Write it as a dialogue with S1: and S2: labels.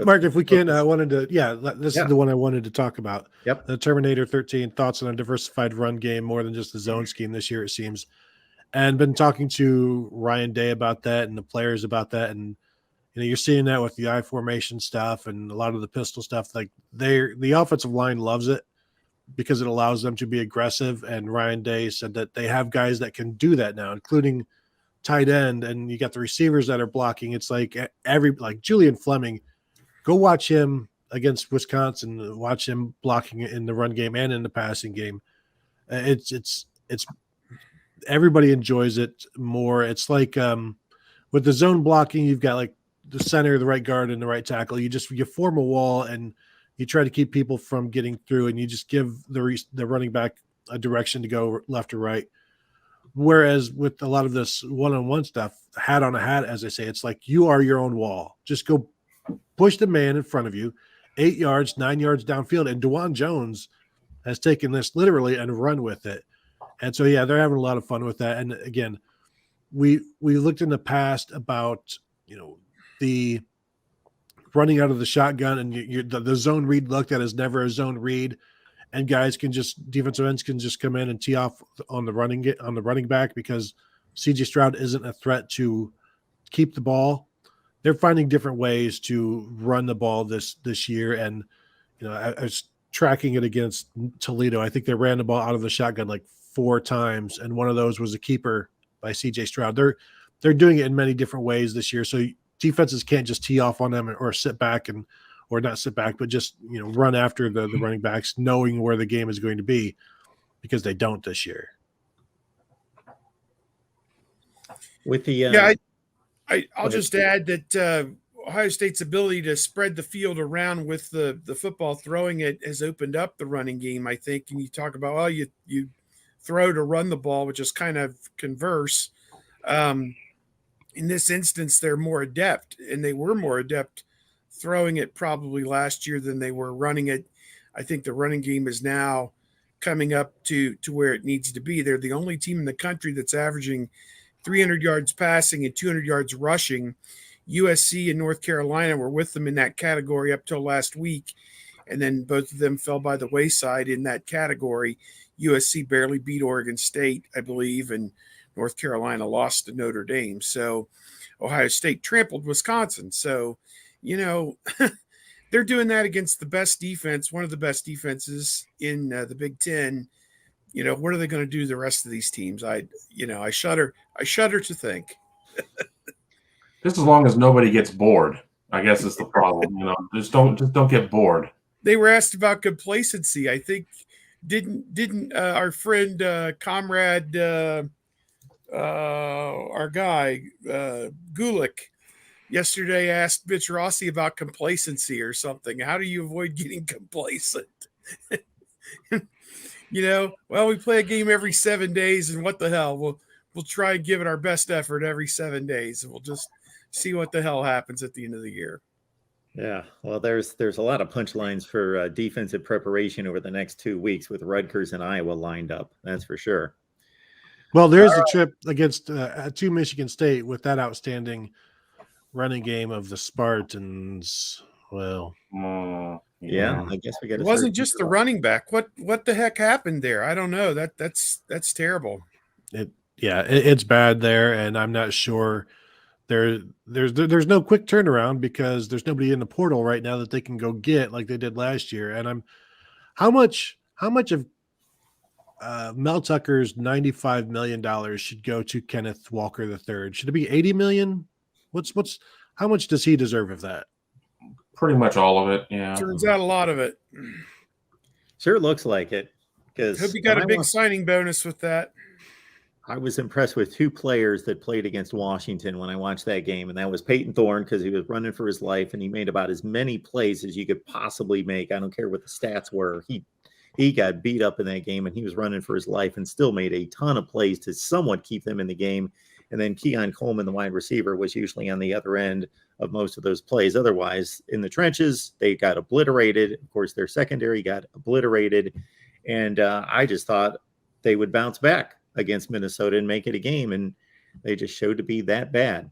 S1: Mark, if we can, I wanted to, this is the one I wanted to talk about.
S2: Yep.
S1: The Terminator 13, thoughts on a diversified run game more than just the zone scheme this year, it seems. And been talking to Ryan Day about that and the players about that. And, you're seeing that with the I formation stuff and a lot of the pistol stuff. Like the offensive line loves it because it allows them to be aggressive. And Ryan Day said that they have guys that can do that now, including tight end. And you got the receivers that are blocking. It's like Julian Fleming. Go watch him against Wisconsin. Watch him blocking in the run game and in the passing game. It's everybody enjoys it more. It's like with the zone blocking, you've got like the center, the right guard, and the right tackle. You form a wall and you try to keep people from getting through, and you just give the running back a direction to go left or right. Whereas with a lot of this one-on-one stuff, hat on a hat, as I say, it's like you are your own wall. Just go push the man in front of you, 8 yards, 9 yards downfield. And DeJuan Jones has taken this literally and run with it. And so, they're having a lot of fun with that. And again, we looked in the past about, the running out of the shotgun and the zone read looked at as never a zone read. And defensive ends can just come in and tee off on the running back because CJ Stroud isn't a threat to keep the ball. They're finding different ways to run the ball this year. And, I was tracking it against Toledo. I think they ran the ball out of the shotgun like 4 times. And one of those was a keeper by CJ Stroud. They're doing it in many different ways this year. So defenses can't just tee off on them or sit back or not sit back, but just, run after the running backs, knowing where the game is going to be, because they don't this year.
S2: With the
S3: I'll just add that Ohio State's ability to spread the field around with the football throwing it has opened up the running game, I think. And you talk about, you throw to run the ball, which is kind of converse. In this instance, they're more adept, and they were more adept throwing it probably last year than they were running it. I think the running game is now coming up to where it needs to be. They're the only team in the country that's averaging 300 yards passing and 200 yards rushing. USC and North Carolina were with them in that category up till last week, and then both of them fell by the wayside in that category. USC barely beat Oregon State, I believe, and North Carolina lost to Notre Dame. So Ohio State trampled Wisconsin. So, they're doing that against the best defense, one of the best defenses in the Big Ten. What are they going to do to the rest of these teams? I shudder to think.
S4: Just as long as nobody gets bored, I guess is the problem. Just don't get bored.
S3: They were asked about complacency. I think didn't our friend comrade our guy Gulick yesterday asked Mitch Rossi about complacency or something. How do you avoid getting complacent? We play a game every 7 days, and what the hell? We'll try and give it our best effort every 7 days, and we'll just see what the hell happens at the end of the year.
S2: Yeah, well, there's a lot of punchlines for defensive preparation over the next 2 weeks with Rutgers and Iowa lined up. That's for sure.
S1: Well, there's the trip against to Michigan State with that outstanding running game of the Spartans. Well,
S2: yeah, I guess we got.
S3: It wasn't just the running back. What the heck happened there? I don't know. That's terrible.
S1: It's bad there, and I'm not sure. There's no quick turnaround because there's nobody in the portal right now that they can go get like they did last year. And how much of Mel Tucker's $95 million should go to Kenneth Walker III? Should it be $80 million? How much does he deserve of that?
S4: Pretty much all of it. Yeah.
S3: Turns out a lot of it.
S2: Sure looks like it. Because
S3: hope you got a big signing bonus with that.
S2: I was impressed with 2 players that played against Washington when I watched that game, and that was Peyton Thorne, because he was running for his life, and he made about as many plays as you could possibly make. I don't care what the stats were. He got beat up in that game, and he was running for his life and still made a ton of plays to somewhat keep them in the game. And then Keon Coleman, the wide receiver, was usually on the other end of most of those plays. Otherwise, in the trenches, they got obliterated. Of course, their secondary got obliterated. And I just thought they would bounce back against Minnesota and make it a game, and they just showed to be that bad.